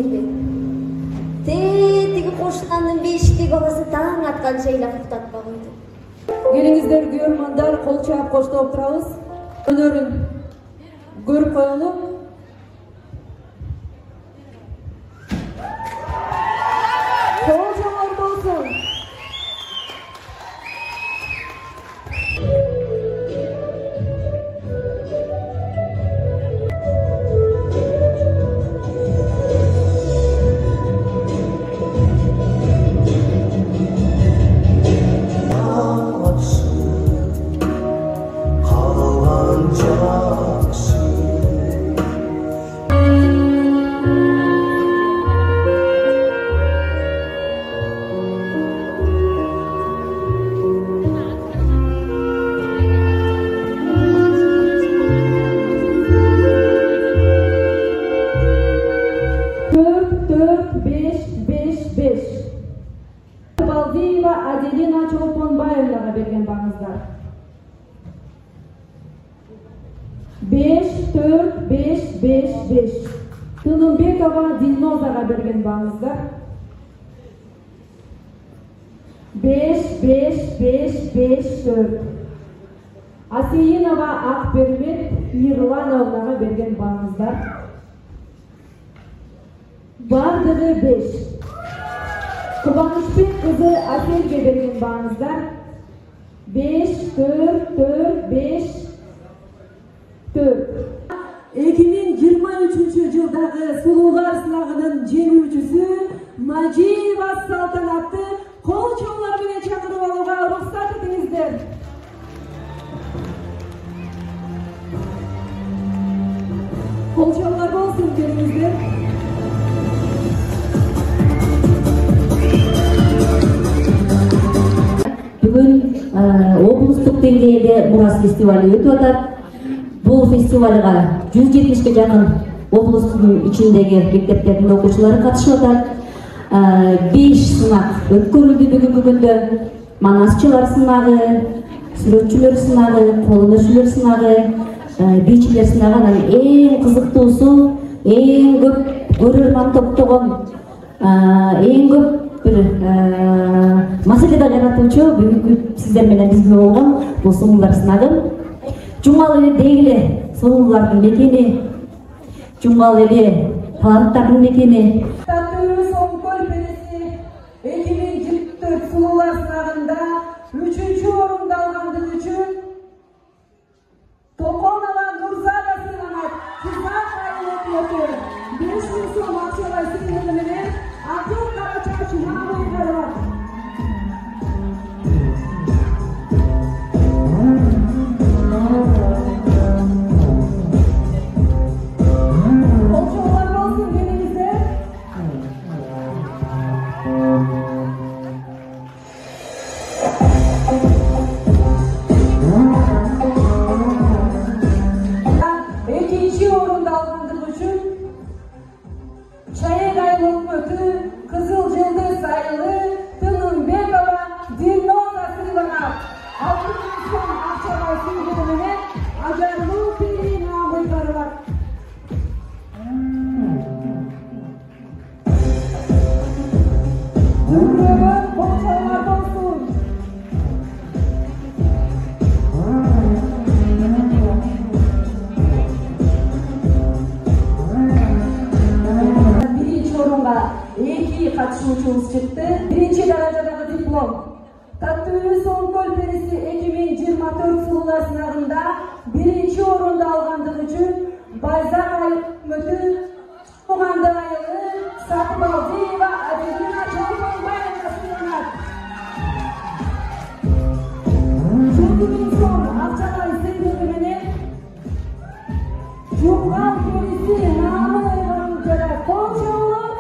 бербек. Тетиги кошунандын бешикти баласы таң атканча ыйлап уктатпай койду. Келиңиздер көрөрмандар, кол чаап коштоп турабыз. Өнөрүн көрүп коелу. Кол жоңор болсун. Балдиева Аделина Чолпонбаевнаға берген бағыңыздар. 5-4-5-5-5. Тынымбекова Дилнозаға берген бағыңыздар. 5-5-5-5-4. Асейинова Ақбермет Ерлановнаға берген бағыңыздар. Бардығы 5. Кубанышбек кызы Аселге берген бағыңыздар. 5-4-4-5-4. 2023 жылдағы сұлулар сынағының жеңүүчүсү Мажиева Салтанатты кол чоңлор менен чакырып алууга уруксат этиңиздер. Кол чоңлор болсун келиңиздер. Бүгін облыстық деңгейде Мурас фестивалі өтіп атат. Бұл фестивальға 170-ке жақын облыстың içindегі мектептердің оқушылары қатысып атат. 5 сынақ өткөрүлдү бүгүнкү күндө. Манасчылар сынагы, сүрөтчүлөр сынагы, колөнөрчүлөр сынагы, бийчилер сынагы. Анан эң кызыктуусу, эң көп көрөрман топтогон, эң көп bir маселеде жаратуучу бүгүнкү сиздер менен бизге болгон бул сулуулар сынагы. Жумгал эли дегиле сулуулардын мекени, жумгал эли таланттардын мекени. Таттуу Сомкөл Переси 2024 сулуулар сынагында 3-чү орунду алгандыгы үчүн Токонова Нурзада сыйланат. Сизга кайрылуу өтөт. 5.000 сом акчалай сыйлыгы менен Акыл Карачач Мамыйгарова. Колчоңлор болсун келиңиздер. Экинчи орунду алгандыгы үчүн Чайыр айыл өкмөтү Кызыл Жылдыз айылы Тынымбекова Дилноза сыйланат. 6.000 сом акчалай сыйлыгы менен Ажарлуу Пирин Мамыйгарова. Дүргөгөн колчоңлор болсун. Эки катышуучубуз чыкты. 1-чи даражадагы диплом. Таттуу Сомкөл Переси 2024 сулуулар сынагында 1-чи орунду алгандыгы үчүн Байзак өкмөтү Туганды айылы Сатыбалдиева Аделина Чолпонбаевна сыйланат. 20.000 сом акчалай сыйлыгы менен Жумгал Переси Намыйгарова колчоңлор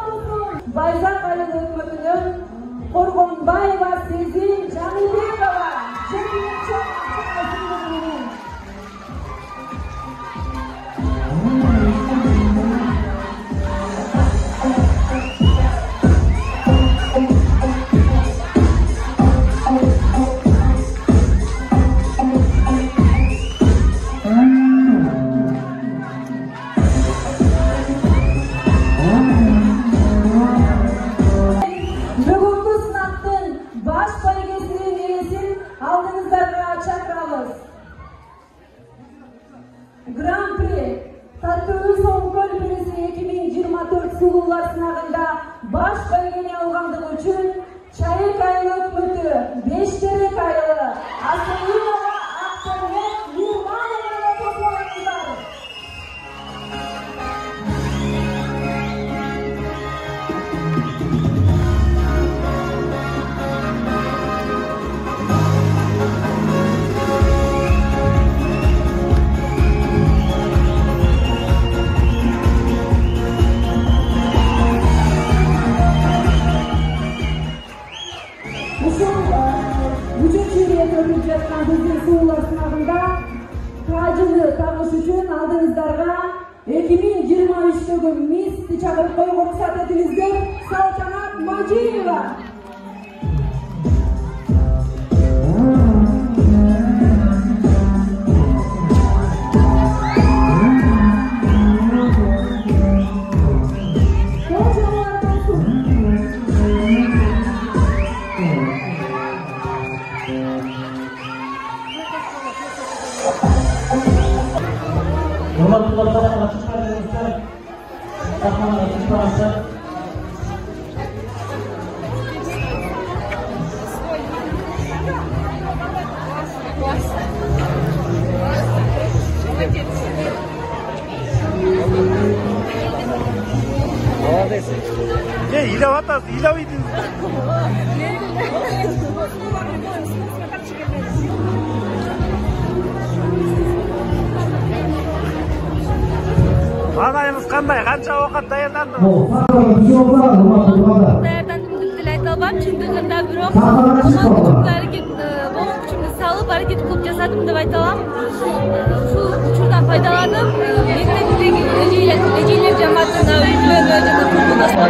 Байзак айыл өкмөтүнөн Коргонбаева Сезим Жаныбекова жетинчи Алтын Соңкөл Бересі 2024 сұлулар сынағында баш бәйгене алғандығы үшін Чайек айылы өкмөтү, Бештерек айылы, Асылынова Ақтарбек Нурманованы қосылыңыздар. Өтіп жатқан біздің сұлулар сынағында тажыны тағыш үшін алдыңыздарға 2023-тегі мисті чақырып қоюға рұқсат етіңіздер. Салтанат Мажиева. Анайыңыз қандай? Қанша уақыт даярданды? Даярдандым деп деле айта албайм, чындыгында бирок болгон күчүмдү салып аракет кылып жасадым деп айта алам. Ушул учурдан пайдаланып, мектептеги эжейлер жамаатына үй бүлөнө жана курдукташка